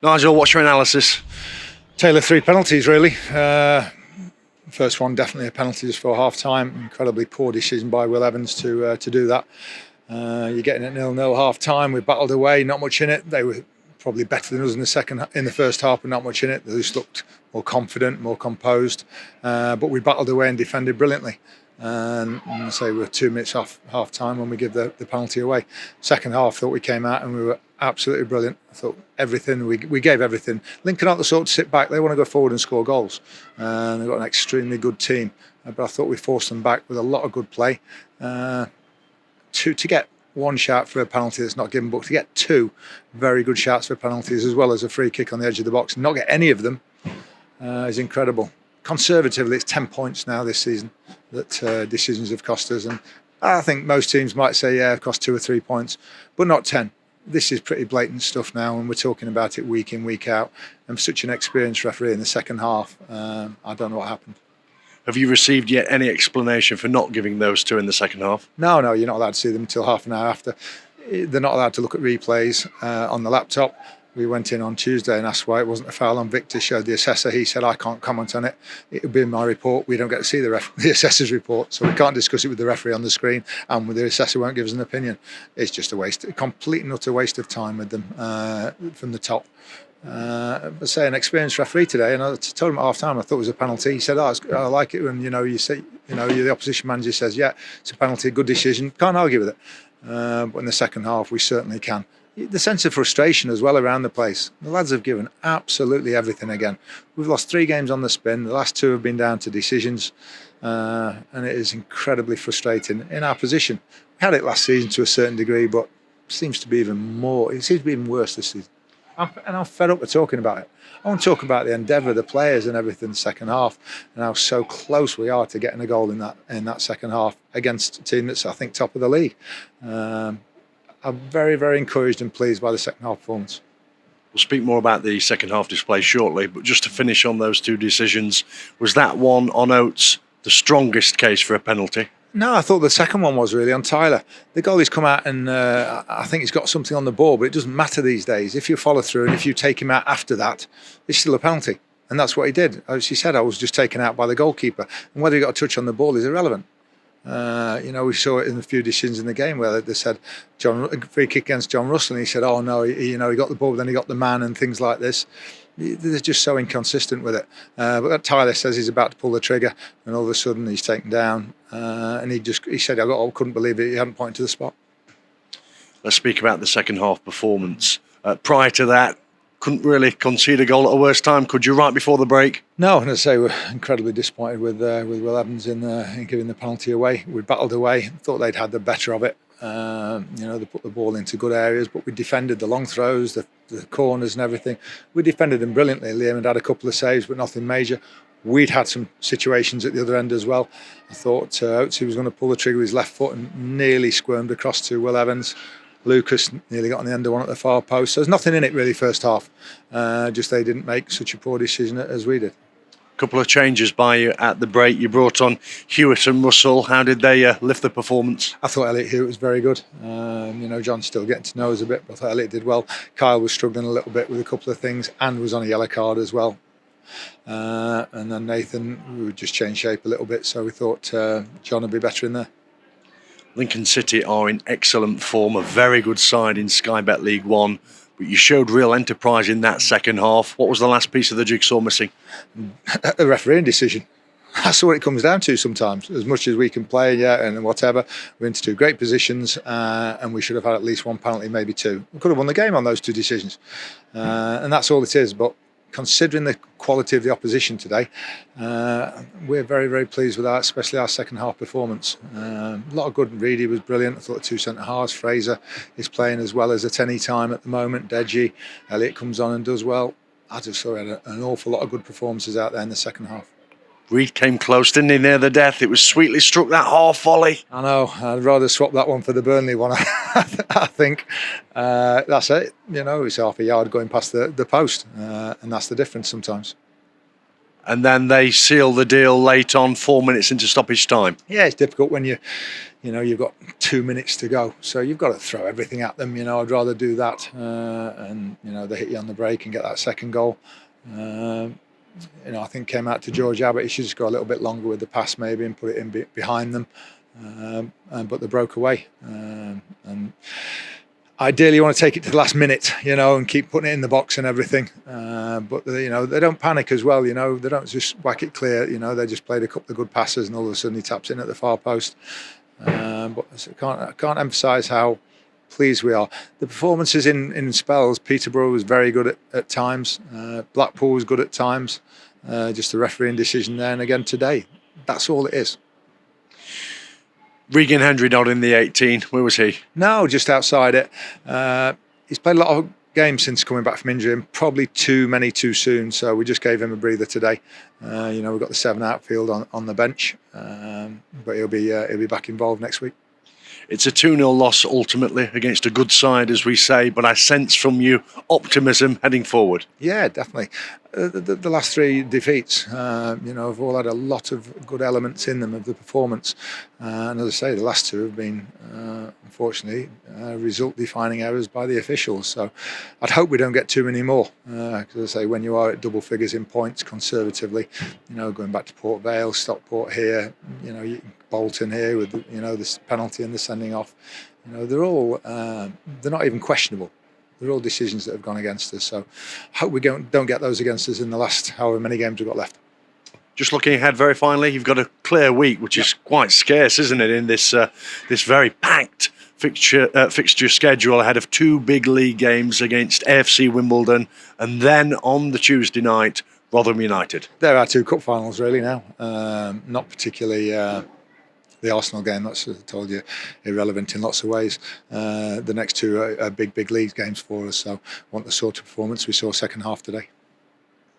Nigel, what's your analysis? Taylor, 3 penalties really. First one definitely a penalty just for half time. Incredibly poor decision by Will Evans to do that. You're getting it 0-0 half time. We battled away, not much in it. They were probably better than us in the first half, but not much in it. They just looked more confident, more composed. But we battled away and defended brilliantly. And I say we're 2 minutes off half time when we give the penalty away. Second half, thought we came out and we were absolutely brilliant. I thought everything, we gave everything. Lincoln aren't the sort to sit back, they want to go forward and score goals. And they've got an extremely good team. But I thought we forced them back with a lot of good play. To get one shot for a penalty that's not given, but to get 2 very good shots for penalties as well as a free kick on the edge of the box and not get any of them is incredible. Conservatively, it's 10 points now this season that decisions have cost us, and I think most teams might say, yeah, it cost 2 or 3 points, but not 10. This is pretty blatant stuff now, and we're talking about it week in, week out. And for such an experienced referee in the second half, I don't know what happened. Have you received yet any explanation for not giving those 2 in the second half? No, you're not allowed to see them until half an hour after. They're not allowed to look at replays on the laptop. We went in on Tuesday and asked why it wasn't a foul on Victor, showed the assessor. He said, I can't comment on it. It'll be in my report. We don't get to see the assessor's report, so we can't discuss it with the referee on the screen, and the assessor won't give us an opinion. It's just a complete and utter waste of time with them from the top. But say an experienced referee today, and I told him at half time I thought it was a penalty. He said, I like it when you say, the opposition manager says, yeah, it's a penalty, good decision, can't argue with it. But in the second half we certainly can. The sense of frustration as well around the place. The lads have given absolutely everything again. We've lost 3 games on the spin. The last 2 have been down to decisions, and it is incredibly frustrating in our position. We had it last season to a certain degree, but it seems to be even worse this season. I'm fed up with talking about it. I want to talk about the endeavour of the players and everything in the second half, and how so close we are to getting a goal in that second half against a team that's, I think, top of the league. I'm very, very encouraged and pleased by the second half performance. We'll speak more about the second half display shortly, but just to finish on those 2 decisions, was that one on Oates the strongest case for a penalty? No, I thought the second one was really on Tyler. The goalie's come out and I think he's got something on the ball, but it doesn't matter these days. If you follow through and if you take him out after that, it's still a penalty. And that's what he did. As he said, I was just taken out by the goalkeeper. And whether he got a touch on the ball is irrelevant. We saw it in a few decisions in the game where they said free kick against John Russell, and he said, "Oh no, he got the ball, then he got the man," and things like this. They're just so inconsistent with it. But that Tyler says he's about to pull the trigger, and all of a sudden he's taken down, and he said, "I couldn't believe it. He hadn't pointed to the spot." Let's speak about the second half performance. Prior to that, couldn't really concede a goal at a worse time, could you, right before the break? No, and as I say, we're incredibly disappointed with Will Evans in giving the penalty away. We battled away, thought they'd had the better of it. They put the ball into good areas, but we defended the long throws, the corners and everything. We defended them brilliantly. Liam had a couple of saves, but nothing major. We'd had some situations at the other end as well. I thought Oates was going to pull the trigger with his left foot and nearly squirmed across to Will Evans. Lucas nearly got on the end of one at the far post. So there's nothing in it really first half. Just they didn't make such a poor decision as we did. Couple of changes by you at the break. You brought on Hewitt and Russell. How did they lift the performance? I thought Elliot Hewitt was very good. John's still getting to know us a bit, but I thought Elliot did well. Kyle was struggling a little bit with a couple of things and was on a yellow card as well. And then Nathan, we would just change shape a little bit, so we thought John would be better in there. Lincoln City are in excellent form, a very good side in Sky Bet League One, but you showed real enterprise in that second half. What was the last piece of the jigsaw missing? A refereeing decision. That's what it comes down to sometimes. As much as we can play, and whatever, we're into 2 great positions, and we should have had at least 1 penalty, maybe 2. We could have won the game on those 2 decisions, and that's all it is. But considering the quality of the opposition today, we're very, very pleased with that, especially our second half performance. A lot of good. Reedy was brilliant. I thought the 2 centre halves. Fraser is playing as well as at any time at the moment. Deji, Elliot comes on and does well. I just saw we had an awful lot of good performances out there in the second half. Reed came close, didn't he, near the death? It was sweetly struck, that half volley. I know. I'd rather swap that one for the Burnley one, I think. That's it. It's half a yard going past the post, and that's the difference sometimes. and then they seal the deal late on, 4 minutes into stoppage time. Yeah, it's difficult when you've got 2 minutes to go, so you've got to throw everything at them. I'd rather do that, and they hit you on the break and get that second goal. I think came out to George Abbott. He should just go a little bit longer with the pass maybe and put it in behind them, but they broke away. And ideally, you want to take it to the last minute, and keep putting it in the box and everything. But they don't panic as well. They don't just whack it clear. They just played a couple of good passes, and all of a sudden he taps in at the far post. But I can't emphasise how pleased we are. The performances in spells. Peterborough was very good at times. Blackpool was good at times. Just a refereeing decision there, and again today. That's all it is. Regan Hendry not in the 18. Where was he? No, just outside it. He's played a lot of games since coming back from injury, and probably too many too soon. So we just gave him a breather today. We've got the 7 outfield on the bench, but he'll be back involved next week. It's a 2-0 loss ultimately against a good side, as we say, but I sense from you optimism heading forward. Yeah, definitely. The last 3 defeats, have all had a lot of good elements in them of the performance. And as I say, the last 2 have been, unfortunately, result-defining errors by the officials. So I'd hope we don't get too many more. Because as I say, when you are at double figures in points conservatively, going back to Port Vale, Stockport here, Bolton here with this penalty and the sending off, they're all they're not even questionable. They're all decisions that have gone against us. So I hope we don't get those against us in the last however many games we've got left. Just looking ahead very finally, you've got a clear week, which is quite scarce, isn't it, in this very packed fixture schedule ahead of 2 big league games against AFC Wimbledon, and then on the Tuesday night, Rotherham United. There are 2 cup finals really now. Not particularly the Arsenal game, that's, as I told you, irrelevant in lots of ways. The next 2 are big league games for us, so I want the sort of performance we saw second half today.